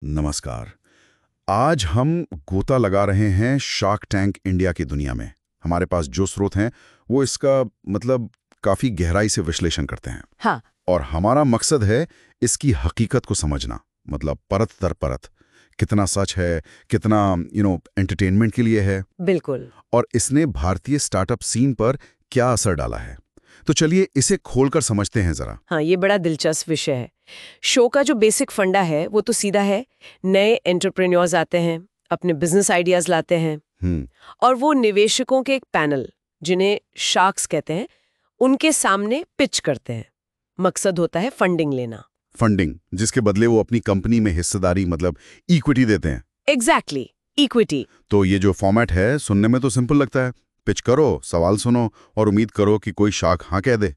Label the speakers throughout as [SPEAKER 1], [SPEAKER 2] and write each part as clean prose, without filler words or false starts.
[SPEAKER 1] नमस्कार। आज हम गोता लगा रहे हैं शार्क टैंक इंडिया की दुनिया में। हमारे पास जो स्रोत हैं वो इसका काफी गहराई से विश्लेषण करते हैं।
[SPEAKER 2] हाँ।
[SPEAKER 1] और हमारा मकसद है इसकी हकीकत को समझना, परत दर परत, कितना सच है, कितना एंटरटेनमेंट के लिए है,
[SPEAKER 2] बिल्कुल।
[SPEAKER 1] और इसने भारतीय स्टार्टअप सीन पर क्या असर डाला है। तो चलिए इसे खोलकर समझते हैं जरा।
[SPEAKER 2] हाँ, ये बड़ा दिलचस्प विषय है। शो का जो बेसिक फंडा है वो तो सीधा है, नए एंटरप्रेन्योर्स आते हैं, अपने बिजनेस आइडियाज लाते हैं और वो निवेशकों के एक पैनल, जिन्हें शार्क्स कहते हैं, उनके सामने पिच करते हैं। मकसद होता है फंडिंग लेना।
[SPEAKER 1] फंडिंग, जिसके बदले वो अपनी कंपनी में हिस्सेदारी इक्विटी देते हैं।
[SPEAKER 2] Exactly, equity.
[SPEAKER 1] तो ये जो फॉर्मेट है सुनने में तो सिंपल लगता है, पिच करो, सवाल सुनो और उम्मीद करो कि कोई शार्क हाँ कह दे।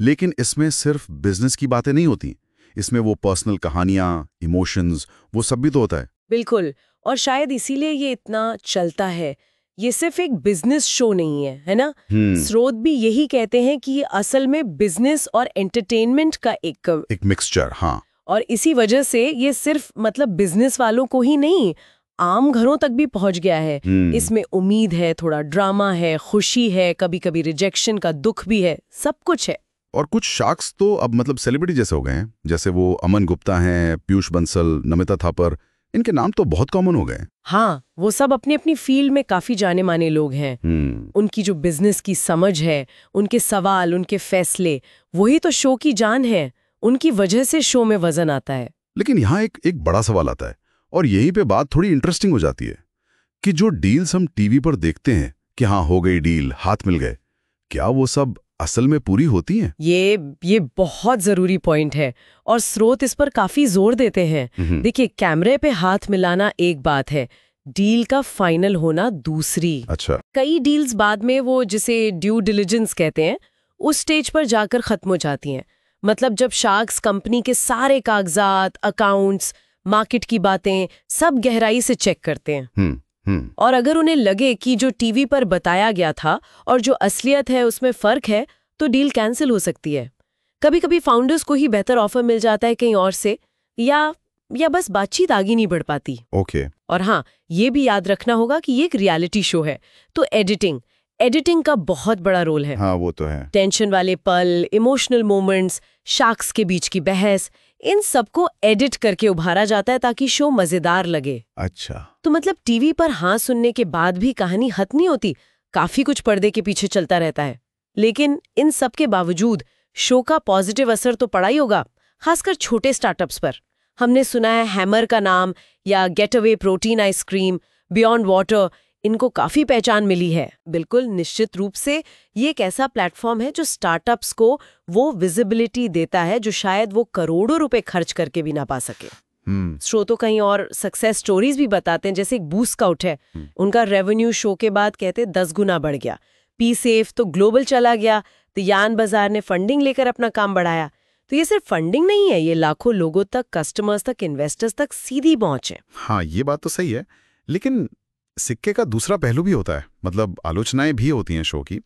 [SPEAKER 1] लेकिन इसमें सिर्फ बिजनेस की बातें नहीं होती, इसमें वो पर्सनल कहानियां, इमोशंस, वो सब भी तो होता है।
[SPEAKER 2] बिल्कुल, और शायद इसीलिए ये इतना चलता है। ये सिर्फ एक बिजनेस शो नहीं है ना? स्रोत भी यही कहते हैं कि ये असल में बिजनेस और एंटरटेनमेंट का एक
[SPEAKER 1] मिक्सचर। हाँ।
[SPEAKER 2] और इसी वजह से ये सिर्फ बिजनेस वालों को ही नहीं, आम घरों तक भी पहुंच गया है। इसमें उम्मीद है, थोड़ा ड्रामा है, खुशी है, कभी कभी रिजेक्शन का दुख भी है, सब कुछ है।
[SPEAKER 1] और कुछ शार्क्स तो अब सेलिब्रिटी जैसे हो गए हैं, जैसे वो अमन गुप्ता हैं, पीयूष बंसल, नमिता थापर, इनके नाम तो बहुत कॉमन हो गए।
[SPEAKER 2] हाँ, वो सब अपनी अपनी फील्ड में काफी जाने माने लोग हैं। उनकी जो बिजनेस की समझ है, उनके सवाल, उनके फैसले, वही तो शो की जान है। उनकी वजह से शो में वजन आता है।
[SPEAKER 1] लेकिन यहाँ एक बड़ा सवाल आता है, और यहीं पे बात थोड़ी इंटरेस्टिंग हो जाती है कि जो डील्स हम टीवी पर देखते हैं कि हाँ हो गई डील, हाथ मिल गए, क्या वो सब असल में पूरी होती हैं?
[SPEAKER 2] ये बहुत जरूरी पॉइंट है और स्रोत इस पर काफी जोर देते हैं। देखिए, कैमरे पे हाथ मिलाना एक बात है, डील का फाइनल होना दूसरी।
[SPEAKER 1] अच्छा।
[SPEAKER 2] कई डील्स बाद में वो जिसे ड्यू डिलिजेंस कहते हैं, उस स्टेज पर जाकर खत्म हो जाती हैं। जब शार्क्स कंपनी के सारे कागजात, अकाउंट्स, मार्केट की बातें सब गहराई से चेक करते हैं। और अगर उन्हें लगे कि जो टीवी पर बताया गया था और जो असलियत है उसमें फर्क है, तो डील कैंसिल हो सकती है। कभी कभी फाउंडर्स को ही बेहतर ऑफर मिल जाता है कहीं और से, या बस बातचीत आगे नहीं बढ़ पाती।
[SPEAKER 1] ओके।
[SPEAKER 2] और हाँ, ये भी याद रखना होगा कि ये एक रियलिटी शो है, तो एडिटिंग का बहुत बड़ा रोल है।
[SPEAKER 1] हाँ, वो तो है।
[SPEAKER 2] टेंशन वाले पल, इमोशनल मोमेंट्स, शार्क्स के बीच की बहस, इन सबको एडिट करके उभारा जाता है ताकि शो मजेदार लगे।
[SPEAKER 1] अच्छा।
[SPEAKER 2] तो टीवी पर हाँ सुनने के बाद भी कहानी खत्म नहीं होती, काफी कुछ पर्दे के पीछे चलता रहता है। लेकिन इन सब के बावजूद शो का पॉजिटिव असर तो पड़ा ही होगा, खासकर छोटे स्टार्टअप्स पर। हमने सुना है हैमर का नाम, या get away protein ice cream, beyond water, इनको काफी पहचान मिली है। बिल्कुल निश्चित रूप से ये एक ऐसा प्लेटफॉर्म है जो स्टार्टअप्स को वो विजिबिलिटी देता है जो शायद वो करोड़ों रुपए खर्च करके भी ना पा सके। स्रोतों कहीं और सक्सेस स्टोरीज भी बताते हैं, जैसे एक बूस्ट स्काउट है, उनका रेवेन्यू शो के बाद कहते 10 गुना बढ़ गया। पी सेफ तो ग्लोबल चला गया, तो यान बाजार ने फंडिंग लेकर अपना काम बढ़ाया। तो ये सिर्फ फंडिंग नहीं है, ये लाखों लोगों तक, कस्टमर्स तक, इन्वेस्टर्स तक सीधी पहुंच है।
[SPEAKER 1] हाँ, ये बात तो सही है, लेकिन सिक्के का दूसरा पहलू भी होता है। आलोचनाएं भी होती हैं शो की।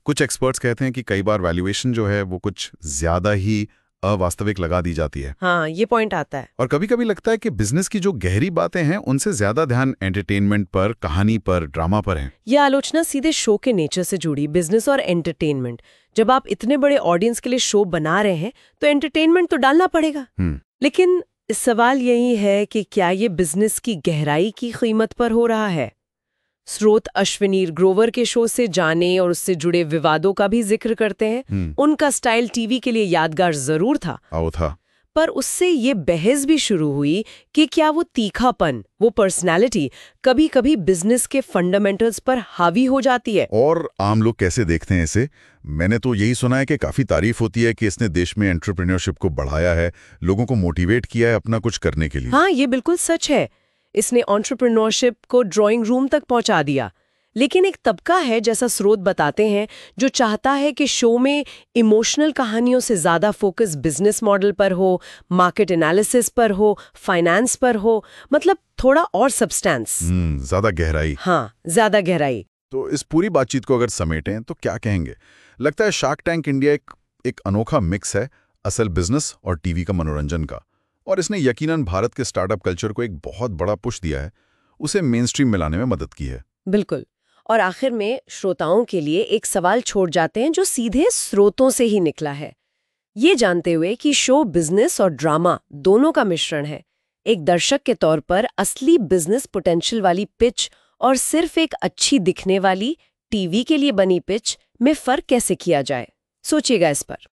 [SPEAKER 1] कुछ एक्सपर्ट्स कहते हैं कि कई बार वैल्यूएशन जो है वो कुछ ज्यादा ही अवास्तविक लगा दी जाती है।
[SPEAKER 2] हाँ, ये पॉइंट आता है।
[SPEAKER 1] और कभी कभी लगता है कि बिजनेस की जो गहरी बातें हैं उनसे ज्यादा ध्यान एंटरटेनमेंट पर, कहानी पर, ड्रामा पर है।
[SPEAKER 2] यह आलोचना सीधे शो के नेचर से जुड़ी, बिजनेस और एंटरटेनमेंट। जब आप इतने बड़े ऑडियंस के लिए शो बना रहे हैं तो एंटरटेनमेंट तो डालना पड़ेगा। लेकिन सवाल यही है कि क्या ये बिजनेस की गहराई की कीमत पर हो रहा है? स्रोत अश्विनी ग्रोवर के शो से जाने और उससे जुड़े विवादों का भी जिक्र करते हैं। उनका स्टाइल टीवी के लिए यादगार जरूर था, पर उससे ये बहस भी शुरू हुई कि क्या वो तीखापन, वो पर्सनालिटी कभी कभी बिजनेस के फंडामेंटल्स पर हावी हो जाती है।
[SPEAKER 1] और आम लोग कैसे देखते हैं इसे? मैंने तो यही सुना है कि काफी तारीफ होती है कि इसने देश में एंटरप्रेन्योरशिप को बढ़ाया है, लोगों को मोटिवेट किया है अपना कुछ करने के लिए।
[SPEAKER 2] हाँ, ये बिल्कुल सच है। इसने एंटरप्रेन्योरशिप को ड्राइंग रूम तक पहुंचा दिया। लेकिन एक तबका है, जैसा स्रोत बताते हैं, जो चाहता है कि शो में इमोशनल कहानियों से ज्यादा फोकस बिजनेस मॉडल पर हो, मार्केट एनालिसिस पर हो, फाइनेंस पर हो, थोड़ा और सब्सटेंस,
[SPEAKER 1] ज्यादा गहराई।
[SPEAKER 2] हाँ, ज्यादा गहराई।
[SPEAKER 1] तो इस पूरी बातचीत को अगर समेटें तो क्या कहेंगे? लगता है शार्क टैंक इंडिया एक अनोखा मिक्स है, असल बिजनेस और टीवी का मनोरंजन का। और इसने यकीनन भारत के स्टार्टअप कल्चर को एक बहुत बड़ा पुश दिया है, उसे मेन स्ट्रीम में लाने में मदद की है।
[SPEAKER 2] बिल्कुल। और आखिर में श्रोताओं के लिए एक सवाल छोड़ जाते हैं जो सीधे स्रोतों से ही निकला है, ये जानते हुए कि शो बिजनेस और ड्रामा दोनों का मिश्रण है। एक दर्शक के तौर पर असली बिजनेस पोटेंशियल वाली पिच और सिर्फ एक अच्छी दिखने वाली टीवी के लिए बनी पिच में फर्क कैसे किया जाए, सोचिएगा इस पर।